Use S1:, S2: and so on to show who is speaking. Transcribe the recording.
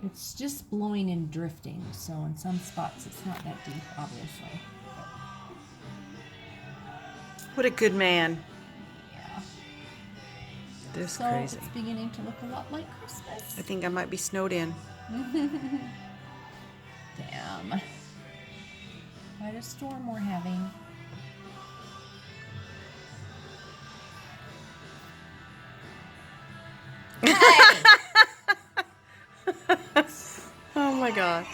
S1: It's just blowing and drifting, so in some spots it's not that deep, obviously.
S2: What a good man.
S1: Yeah.
S2: This
S1: So
S2: crazy.
S1: it's beginning to look a lot like Christmas.
S2: I think I might be snowed in.
S1: Damn. Quite a storm we're having. Hey!
S2: Oh my God.